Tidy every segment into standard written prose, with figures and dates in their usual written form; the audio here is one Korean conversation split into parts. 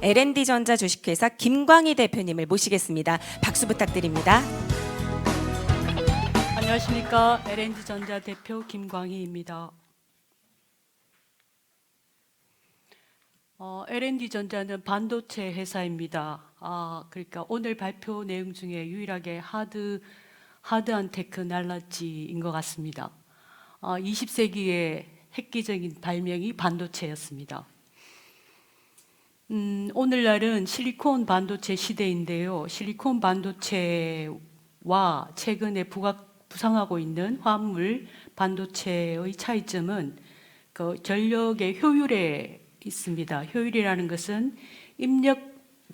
L&D전자 주식회사 김광희 대표님을 모시겠습니다. 박수 부탁드립니다. 안녕하십니까. L&D전자 대표 김광희입니다. L&D전자는 반도체 회사입니다. 그러니까 오늘 발표 내용 중에 유일하게 하드한 테크놀로지인 것 같습니다. 20세기의 획기적인 발명이 반도체였습니다. 오늘날은 실리콘 반도체 시대인데요. 실리콘 반도체와 최근에 부상하고 있는 화물 반도체의 차이점은 그 전력의 효율에 있습니다. 효율이라는 것은 입력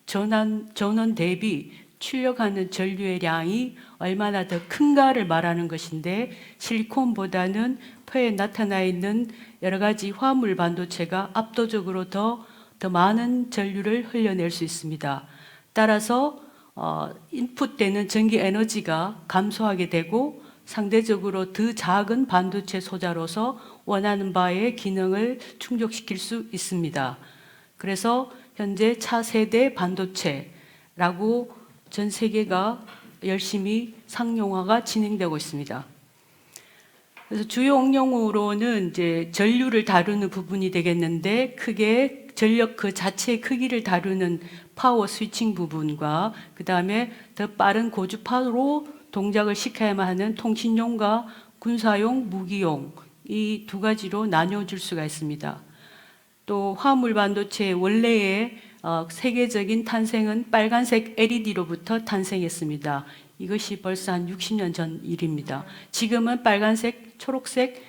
전원 대비 출력하는 전류의 양이 얼마나 더 큰가를 말하는 것인데, 실리콘보다는 표에 나타나 있는 여러 가지 화물 반도체가 압도적으로 더 많은 전류를 흘려낼 수 있습니다. 따라서 인풋되는 전기 에너지가 감소하게 되고, 상대적으로 더 작은 반도체 소자로서 원하는 바의 기능을 충족시킬 수 있습니다. 그래서 현재 차세대 반도체라고 전 세계가 열심히 상용화가 진행되고 있습니다. 그래서 주요 응용으로는 이제 전류를 다루는 부분이 되겠는데, 크게 전력 그 자체의 크기를 다루는 파워 스위칭 부분과 그 다음에 더 빠른 고주파로 동작을 시켜야만 하는 통신용과 군사용, 무기용, 이 두 가지로 나뉘어질 수가 있습니다. 또 화물 반도체의 원래의 세계적인 탄생은 빨간색 LED로부터 탄생했습니다. 이것이 벌써 한 60년 전 일입니다. 지금은 빨간색, 초록색,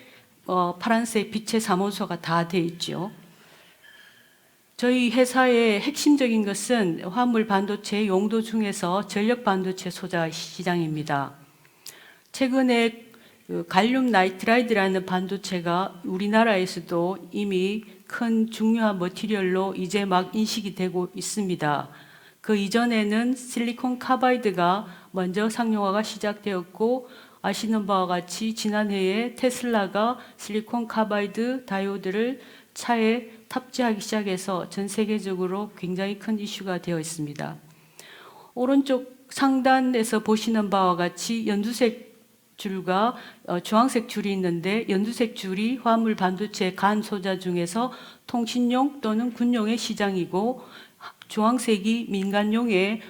파란색 빛의 삼원소가 다 돼 있죠. 저희 회사의 핵심적인 것은 화물 반도체 용도 중에서 전력 반도체 소자 시장입니다. 최근에 갈륨 나이트라이드라는 반도체가 우리나라에서도 이미 큰 중요한 머티리얼로 이제 막 인식이 되고 있습니다. 그 이전에는 실리콘 카바이드가 먼저 상용화가 시작되었고, 아시는 바와 같이 지난해에 테슬라가 실리콘 카바이드 다이오드를 차에 탑재하기 시작해서 전 세계적으로 굉장히 큰 이슈가 되어 있습니다. 오른쪽 상단에서 보시는 바와 같이 연두색 줄과 주황색 줄이 있는데, 연두색 줄이 화물 반도체 간 소자 중에서 통신용 또는 군용의 시장이고, 주황색이 민간용의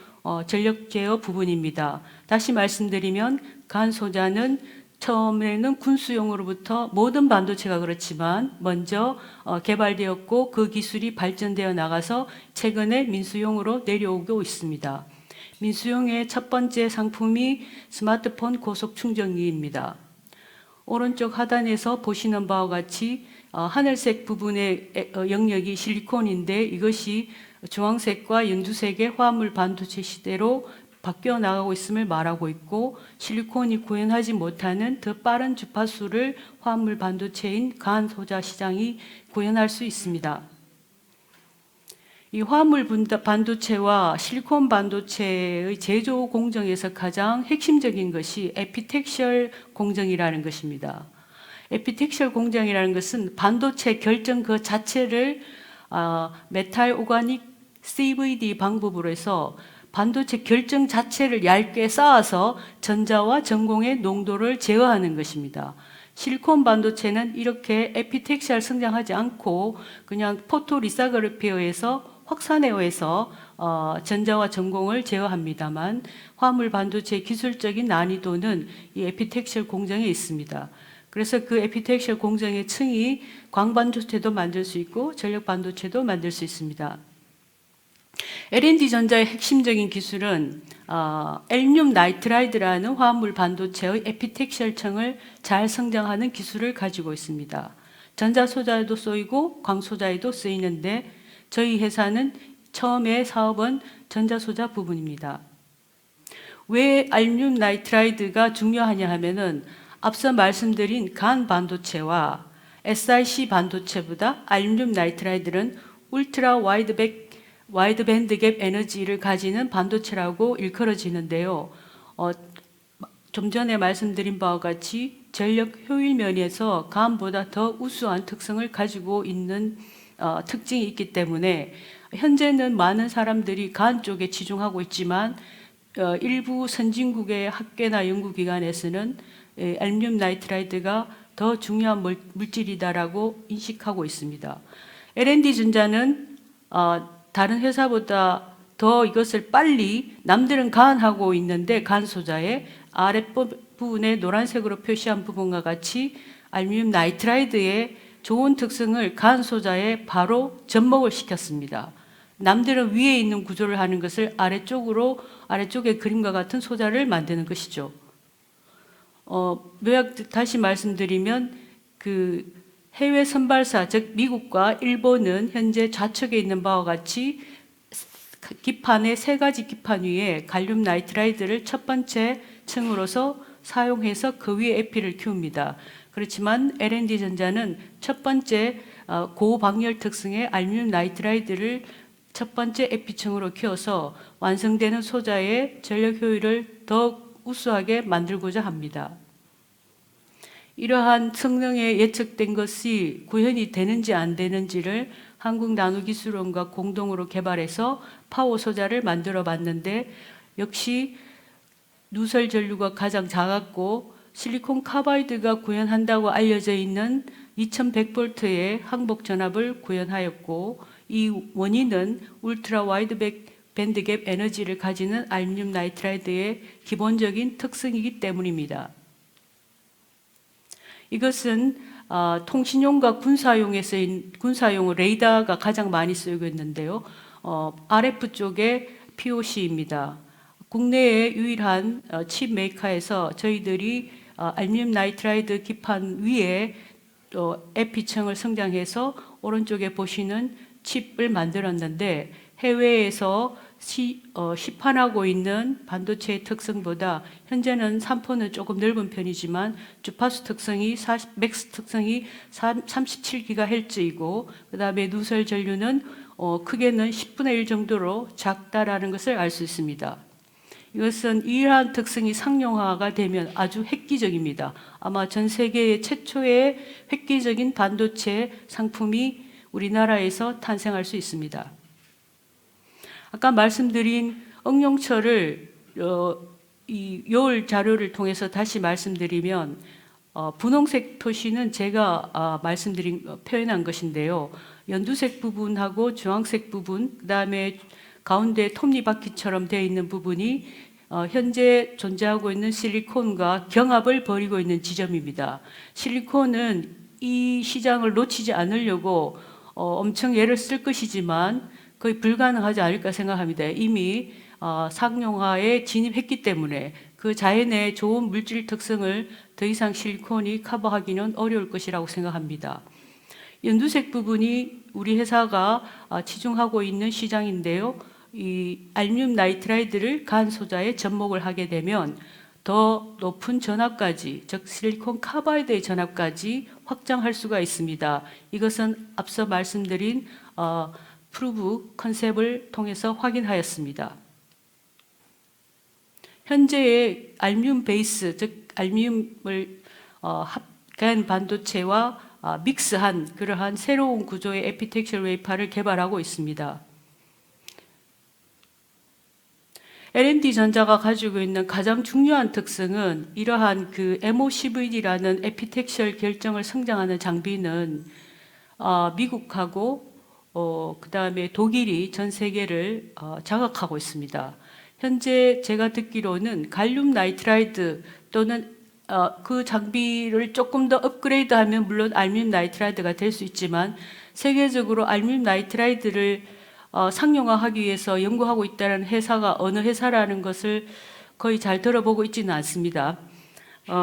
전력 제어 부분입니다. 다시 말씀드리면 간 소자는 처음에는 군수용으로부터 모든 반도체가 그렇지만 먼저 개발되었고, 그 기술이 발전되어 나가서 최근에 민수용으로 내려오고 있습니다. 민수용의 첫 번째 상품이 스마트폰 고속 충전기입니다. 오른쪽 하단에서 보시는 바와 같이 하늘색 부분의 영역이 실리콘인데, 이것이 주황색과 연두색의 화물 반도체 시대로 바뀌어 나가고 있음을 말하고 있고, 실리콘이 구현하지 못하는 더 빠른 주파수를 화물 반도체인 간 소자 시장이 구현할 수 있습니다. 이 화물 반도체와 실리콘 반도체의 제조 공정에서 가장 핵심적인 것이 에피텍셜 공정이라는 것입니다. 에피텍셜 공정이라는 것은 반도체 결정 그 자체를 메탈 오가닉 CVD 방법으로 해서 반도체 결정 자체를 얇게 쌓아서 전자와 전공의 농도를 제어하는 것입니다. 실리콘 반도체는 이렇게 에피텍시알 성장하지 않고 그냥 포토 리사그래피어에서 확산해서 전자와 전공을 제어합니다만, 화물 반도체 기술적인 난이도는 이 에피텍시알 공정에 있습니다. 그래서 그 에피텍시알 공정의 층이 광반도체도 만들 수 있고 전력 반도체도 만들 수 있습니다. L&D전자의 핵심적인 기술은 엘륨 나이트라이드라는 화물 반도체의 에피텍시알 층을 잘 성장하는 기술을 가지고 있습니다. 전자소자에도 쓰이고 광소자에도 쓰이는데, 저희 회사는 처음에 사업은 전자소자 부분입니다. 왜 알륨 나이트라이드가 중요하냐 하면은, 앞서 말씀드린 간 반도체와 SiC 반도체보다 알륨 나이트라이드는 울트라 와이드 밴드 갭 에너지를 가지는 반도체라고 일컬어지는데요. 좀 전에 말씀드린 바와 같이 전력 효율 면에서 간보다 더 우수한 특성을 가지고 있는 특징이 있기 때문에 현재는 많은 사람들이 간 쪽에 치중하고 있지만 일부 선진국의 학계나 연구기관에서는 알루미늄 나이트라이드가 더 중요한 물질이다라고 인식하고 있습니다. L&D전자는 다른 회사보다 더 이것을 빨리 남들은 간하고 있는데 간 소자의 아랫부분에 노란색으로 표시한 부분과 같이 알루미늄 나이트라이드의 좋은 특성을 간 소자에 바로 접목을 시켰습니다. 남들은 위에 있는 구조를 하는 것을 아래쪽의 그림과 같은 소자를 만드는 것이죠. 요약 다시 말씀드리면 그 해외 선발사, 즉 미국과 일본은 현재 좌측에 있는 바와 같이 기판의 3가지 기판 위에 갈륨 나이트라이드를 첫 번째 층으로서 사용해서 그 위에 에피를 키웁니다. 그렇지만 L&D전자는 첫 번째 고방열 특성의 알루미늄 나이트라이드를 첫 번째 에피층으로 키워서 완성되는 소자의 전력 효율을 더욱 우수하게 만들고자 합니다. 이러한 성능에 예측된 것이 구현이 되는지 안 되는지를 한국나노기술원과 공동으로 개발해서 파워 소자를 만들어 봤는데 역시 누설 전류가 가장 작았고 실리콘 카바이드가 구현한다고 알려져 있는 2100V의 항복 전압을 구현하였고 이 원인은 울트라 와이드 밴드 갭 에너지를 가지는 알루미늄 나이트라이드의 기본적인 특성이기 때문입니다. 이것은 통신용과 군사용 레이더가 가장 많이 쓰이고 있는데요. RF 쪽의 POC입니다. 국내의 유일한 칩 메이커에서 저희들이 알루미늄 나이트라이드 기판 위에 에피층을 성장해서 오른쪽에 보시는 칩을 만들었는데 해외에서 시판하고 있는 반도체의 특성보다 현재는 3포는 조금 넓은 편이지만 주파수 특성이 맥스 특성이 37GHz이고 그 다음에 누설 전류는 크게는 10분의 1 정도로 작다라는 것을 알 수 있습니다. 이것은 이러한 특성이 상용화가 되면 아주 획기적입니다. 아마 전 세계의 최초의 획기적인 반도체 상품이 우리나라에서 탄생할 수 있습니다. 아까 말씀드린 응용처를 이 요울 자료를 통해서 다시 말씀드리면 분홍색 표시는 제가 표현한 것인데요. 연두색 부분하고 주황색 부분, 그 다음에 가운데 톱니바퀴처럼 되어 있는 부분이 현재 존재하고 있는 실리콘과 경합을 벌이고 있는 지점입니다. 실리콘은 이 시장을 놓치지 않으려고 엄청 애를 쓸 것이지만 거의 불가능하지 않을까 생각합니다. 이미 상용화에 진입했기 때문에 그 자연의 좋은 물질 특성을 더 이상 실리콘이 커버하기는 어려울 것이라고 생각합니다. 연두색 부분이 우리 회사가 치중하고 있는 시장인데요. 이 알루미늄 나이트라이드를 간 소자에 접목을 하게 되면 더 높은 전압까지, 즉 실리콘 카바이드의 전압까지 확장할 수가 있습니다. 이것은 앞서 말씀드린 프루브 컨셉을 통해서 확인하였습니다. 현재의 알루미늄 베이스, 즉 알루미늄을 합한 반도체와 믹스한 그러한 새로운 구조의 에피텍셜 웨이퍼를 개발하고 있습니다. L&D전자가 가지고 있는 가장 중요한 특성은 이러한 그 MOCVD라는 에피텍셜 결정을 성장하는 장비는 미국하고 그 다음에 독일이 전 세계를 장악하고 있습니다. 현재 제가 듣기로는 갈륨 나이트라이드 또는 그 장비를 조금 더 업그레이드하면 물론 알루미늄 나이트라이드가 될 수 있지만 세계적으로 알루미늄 나이트라이드를 상용화하기 위해서 연구하고 있다는 회사가 어느 회사라는 것을 거의 잘 들어보고 있지는 않습니다.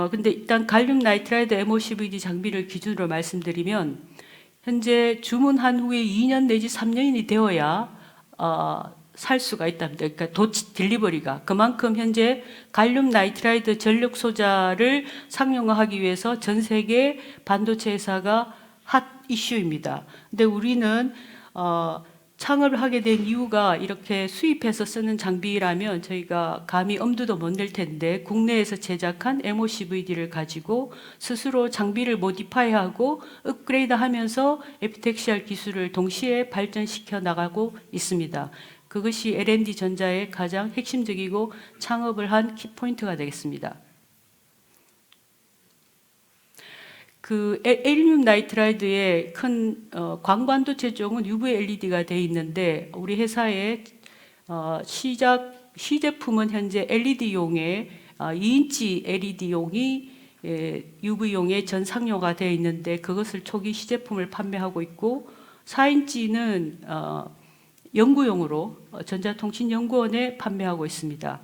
근데 일단 갈륨 나이트라이드 MOCVD 장비를 기준으로 말씀드리면 현재 주문한 후에 2년 내지 3년이 되어야 살 수가 있답니다. 그러니까 딜리버리가 그만큼 현재 갈륨 나이트라이드 전력 소자를 상용화하기 위해서 전 세계 반도체 회사가 핫 이슈입니다. 근데 우리는 창업을 하게 된 이유가 이렇게 수입해서 쓰는 장비라면 저희가 감히 엄두도 못 낼 텐데 국내에서 제작한 MOCVD를 가지고 스스로 장비를 모디파이하고 업그레이드하면서 에피텍시알 기술을 동시에 발전시켜 나가고 있습니다. 그것이 L&D 전자의 가장 핵심적이고 창업을 한 키포인트가 되겠습니다. 그 엘륨 나이트라이드의 큰 광반도체 쪽은 UV LED가 돼 있는데 우리 회사의 시제품은 현재 LED용의 2인치 LED용이 UV용의 전상용화 되어 있는데 그것을 초기 시제품을 판매하고 있고 4인치는 연구용으로 전자통신연구원에 판매하고 있습니다.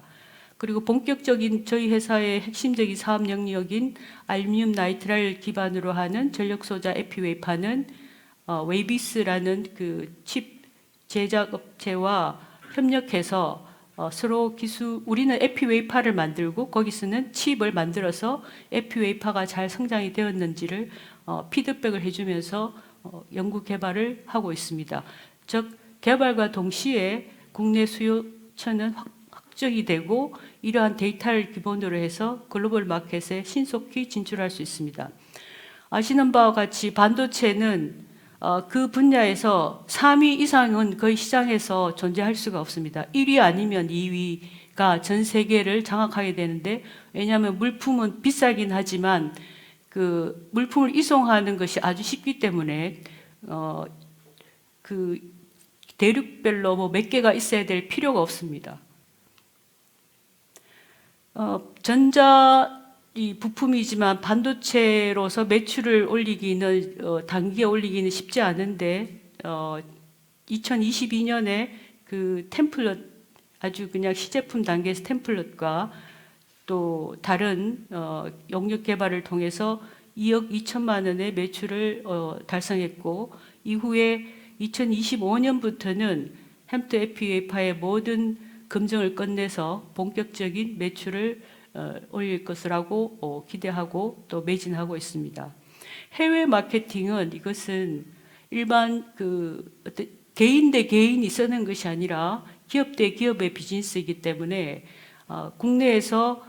그리고 본격적인 저희 회사의 핵심적인 사업 영역인 알루미늄 나이트라이트를 기반으로 하는 전력 소자 에피웨이파는 웨이비스라는 그 칩 제작 업체와 협력해서 서로 우리는 에피웨이파를 만들고 거기서는 칩을 만들어서 에피웨이파가 잘 성장이 되었는지를 피드백을 해주면서 연구 개발을 하고 있습니다. 즉 개발과 동시에 국내 수요처는 확정이 되고 이러한 데이터를 기본으로 해서 글로벌 마켓에 신속히 진출할 수 있습니다. 아시는 바와 같이 반도체는 그 분야에서 3위 이상은 거의 시장에서 존재할 수가 없습니다. 1위 아니면 2위가 전 세계를 장악하게 되는데 왜냐하면 물품은 비싸긴 하지만 그 물품을 이송하는 것이 아주 쉽기 때문에 그 대륙별로 뭐 몇 개가 있어야 될 필요가 없습니다. 전자 이 부품이지만 반도체로서 매출을 올리기는 단기에 올리기는 쉽지 않은데 2022년에 그 템플릿 아주 그냥 시제품 단계에서 템플릿과 또 다른 용역 개발을 통해서 2억 2천만 원의 매출을 달성했고 이후에 2025년부터는 햄트 에피웨이파의 모든 검증을 끝내서 본격적인 매출을 올릴 것이라고 기대하고 또 매진하고 있습니다. 해외 마케팅은 이것은 일반 개인 대 개인이 쓰는 것이 아니라 기업 대 기업의 비즈니스이기 때문에 국내에서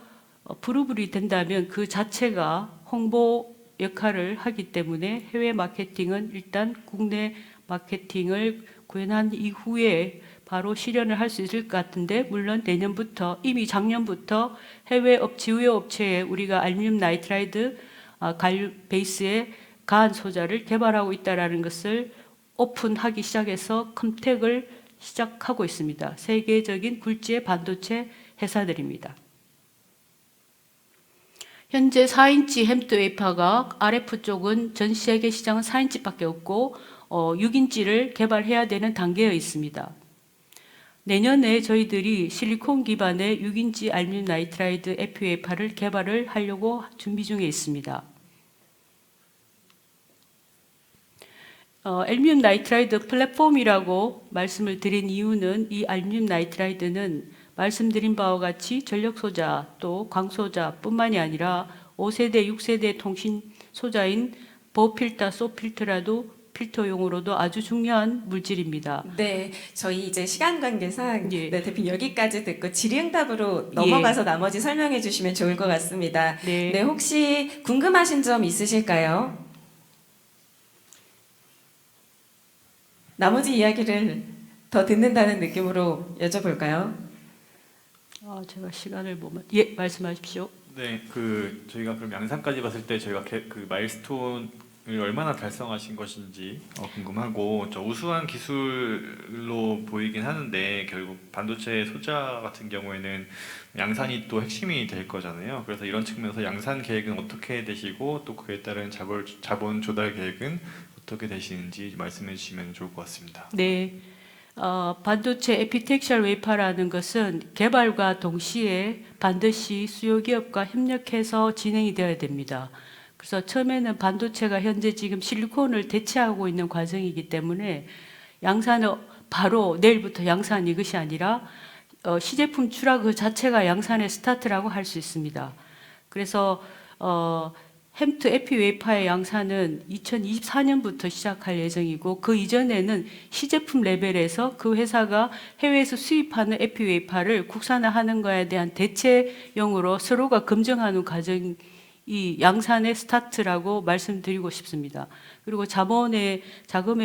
프루블이 된다면 그 자체가 홍보 역할을 하기 때문에 해외 마케팅은 일단 국내 마케팅을 구현한 이후에 바로 실현을 할 수 있을 것 같은데 물론 내년부터 이미 작년부터 해외 주요 업체에 우리가 알루미늄 나이트라이드 베이스의 가한 소자를 개발하고 있다는 것을 오픈하기 시작해서 컨택을 시작하고 있습니다. 세계적인 굴지의 반도체 회사들입니다. 현재 4인치 햄트 웨이파가 RF 쪽은 전 세계 시장은 4인치밖에 없고 6인치를 개발해야 되는 단계에 있습니다. 내년에 저희들이 실리콘 기반의 6인치 알루미늄 나이트라이드 에피웨이파를 개발을 하려고 준비 중에 있습니다. 알루미늄 나이트라이드 플랫폼이라고 말씀을 드린 이유는 이 알루미늄 나이트라이드는 말씀드린 바와 같이 전력 소자 또 광소자 뿐만이 아니라 5세대, 6세대 통신 소자인 보필터, 소필터라도 필터용으로도 아주 중요한 물질입니다. 네, 저희 이제 시간 관계상 예. 네, 대표님 여기까지 듣고 질의응답으로 넘어가서 나머지 설명해 주시면 좋을 것 같습니다. 네. 네, 혹시 궁금하신 점 있으실까요? 나머지 이야기를 더 듣는다는 느낌으로 여쭤볼까요? 제가 시간을 예, 말씀하십시오. 네, 저희가 그럼 양산까지 봤을 때 저희가 그 마일스톤을 얼마나 달성하신 것인지 궁금하고 저 우수한 기술로 보이긴 하는데 결국 반도체 소자 같은 경우에는 양산이 또 핵심이 될 거잖아요. 그래서 이런 측면에서 양산 계획은 어떻게 되시고 또 그에 따른 자본 조달 계획은 어떻게 되시는지 말씀해 주시면 좋을 것 같습니다. 네. 반도체 에피텍시얼 웨이파라는 것은 개발과 동시에 반드시 수요 기업과 협력해서 진행이 되어야 됩니다. 그래서 처음에는 반도체가 현재 지금 실리콘을 대체하고 있는 과정이기 때문에 양산은 바로 내일부터 양산 이것이 아니라 시제품 출하 그 자체가 양산의 스타트라고 할 수 있습니다. 그래서 햄트 에피 웨이파의 양산은 2024년부터 시작할 예정이고 그 이전에는 시제품 레벨에서 그 회사가 해외에서 수입하는 에피 웨이파를 국산화하는 거에 대한 대체용으로 서로가 검증하는 과정이 양산의 스타트라고 말씀드리고 싶습니다. 그리고 자금의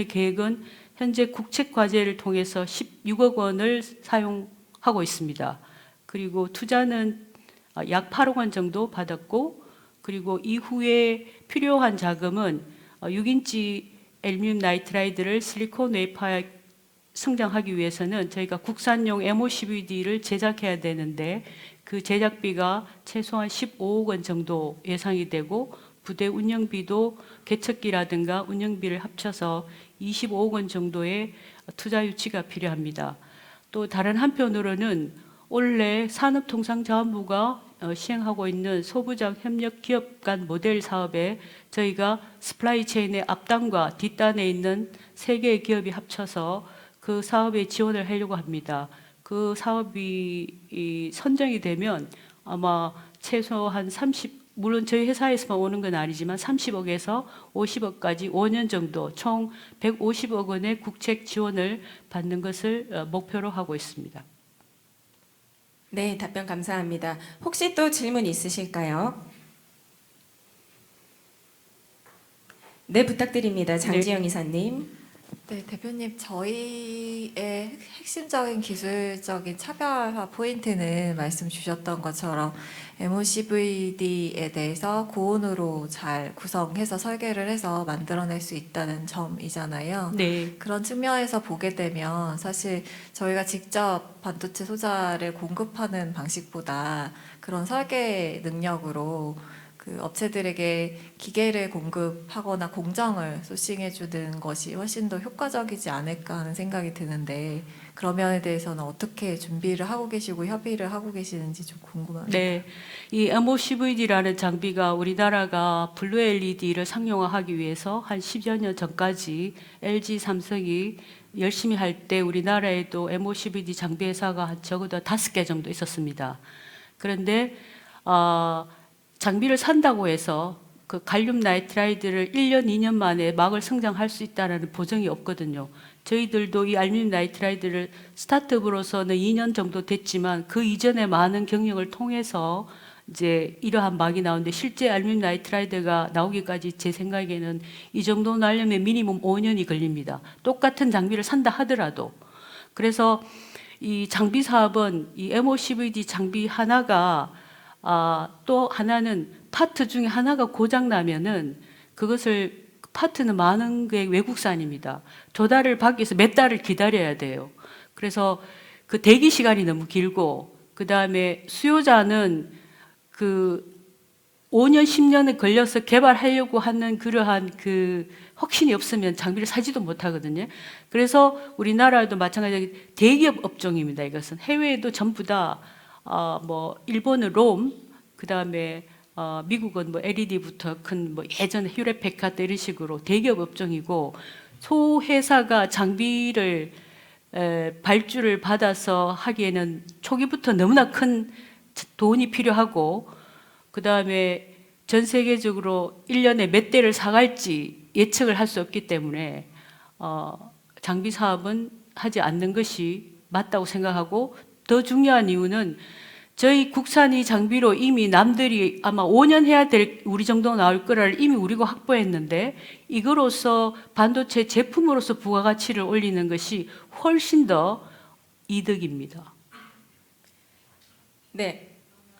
계획은 현재 국책 과제를 통해서 16억 원을 사용하고 있습니다. 그리고 투자는 약 8억 원 정도 받았고 그리고 이후에 필요한 자금은 6인치 알루미늄 나이트라이드를 실리콘 웨이파에 성장하기 위해서는 저희가 국산용 MOCVD를 제작해야 되는데 그 제작비가 최소한 15억 원 정도 예상이 되고 부대 운영비도 개척기라든가 운영비를 합쳐서 25억 원 정도의 투자 유치가 필요합니다. 또 다른 한편으로는 올해 산업통상자원부가 시행하고 있는 소부장 협력 기업 간 모델 사업에 저희가 스플라이 체인의 앞단과 뒷단에 있는 3개의 기업이 합쳐서 그 사업에 지원을 하려고 합니다. 그 사업이 선정이 되면 아마 최소한 물론 저희 회사에서만 오는 건 아니지만 30억에서 50억까지 5년 정도 총 150억 원의 국책 지원을 받는 것을 목표로 하고 있습니다. 네, 답변 감사합니다. 혹시 또 질문 있으실까요? 네, 부탁드립니다. 장지영 이사님. 네, 대표님, 저희의 핵심적인 기술적인 차별화 포인트는 말씀 주셨던 것처럼 MOCVD에 대해서 고온으로 잘 구성해서 설계를 해서 만들어낼 수 있다는 점이잖아요. 네. 그런 측면에서 보게 되면 사실 저희가 직접 반도체 소자를 공급하는 방식보다 그런 설계 능력으로 그 업체들에게 기계를 공급하거나 공정을 소싱해주는 것이 훨씬 더 효과적이지 않을까 하는 생각이 드는데 그런 면에 대해서는 어떻게 준비를 하고 계시고 협의를 하고 계시는지 좀 궁금합니다. 네, 이 MOCVD라는 장비가 우리나라가 블루 LED를 상용화하기 위해서 한 10여 년 전까지 LG 삼성이 열심히 할 때 우리나라에도 MOCVD 장비 회사가 한 적어도 5개 정도 있었습니다. 그런데 장비를 산다고 해서 그 갈륨 나이트라이드를 1년, 2년 만에 막을 성장할 수 있다는 보장이 없거든요. 저희들도 이 알루미늄 나이트라이드를 스타트업으로서는 2년 정도 됐지만 그 이전에 많은 경력을 통해서 이제 이러한 막이 나오는데 실제 알루미늄 나이트라이드가 나오기까지 제 생각에는 이 정도 나려면 미니멈 5년이 걸립니다. 똑같은 장비를 산다 하더라도. 그래서 이 장비 사업은 이 MOCVD 장비 하나가 또 하나는 파트 중에 하나가 고장 나면은 그것을 파트는 많은 게 외국산입니다. 조달을 받기 위해서 몇 달을 기다려야 돼요. 그래서 그 대기 시간이 너무 길고 그 다음에 수요자는 그 5년, 10년을 걸려서 개발하려고 하는 그러한 그 확신이 없으면 장비를 사지도 못하거든요. 그래서 우리나라도 마찬가지로 대기업 업종입니다. 이것은 해외에도 전부 다 뭐 일본은 롬, 그 다음에 미국은 뭐 LED부터 큰 뭐 예전에 휴레페카드 이런 식으로 대기업 업종이고 소회사가 장비를 발주를 받아서 하기에는 초기부터 너무나 큰 돈이 필요하고 그 다음에 전 세계적으로 1년에 몇 대를 사갈지 예측을 할 수 없기 때문에 장비 사업은 하지 않는 것이 맞다고 생각하고 더 중요한 이유는 저희 국산이 장비로 이미 남들이 아마 5년 해야 될 우리 정도 나올 거를 이미 우리가 확보했는데 이거로서 반도체 제품으로서 부가가치를 올리는 것이 훨씬 더 이득입니다. 네.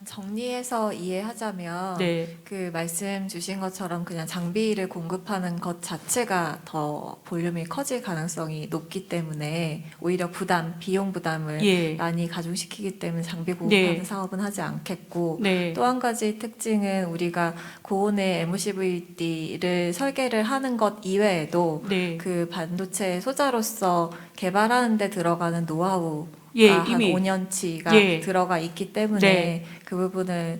정리해서 이해하자면 네. 그 말씀 주신 것처럼 그냥 장비를 공급하는 것 자체가 더 볼륨이 커질 가능성이 높기 때문에 오히려 비용 부담을 예. 많이 가중시키기 때문에 장비 공급하는 네. 사업은 하지 않겠고 네. 또 한 가지 특징은 우리가 고온의 MOCVD를 설계를 하는 것 이외에도 네. 그 반도체 소자로서 개발하는 데 들어가는 노하우 예, 한 이미 5년치가 예. 들어가 있기 때문에 네. 그 부분을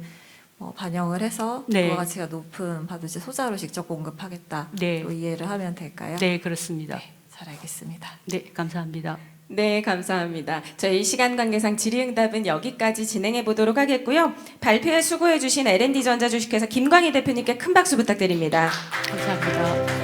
반영을 해서 네. 부가가치가 높은 반도체 소자로 직접 공급하겠다. 네. 로 이해를 하면 될까요? 네, 그렇습니다. 네, 잘 알겠습니다. 네, 감사합니다. 네, 감사합니다. 저희 시간 관계상 질의응답은 여기까지 진행해 보도록 하겠고요. 발표에 수고해 주신 L&D전자 주식회사 김광희 대표님께 큰 박수 부탁드립니다. 감사합니다.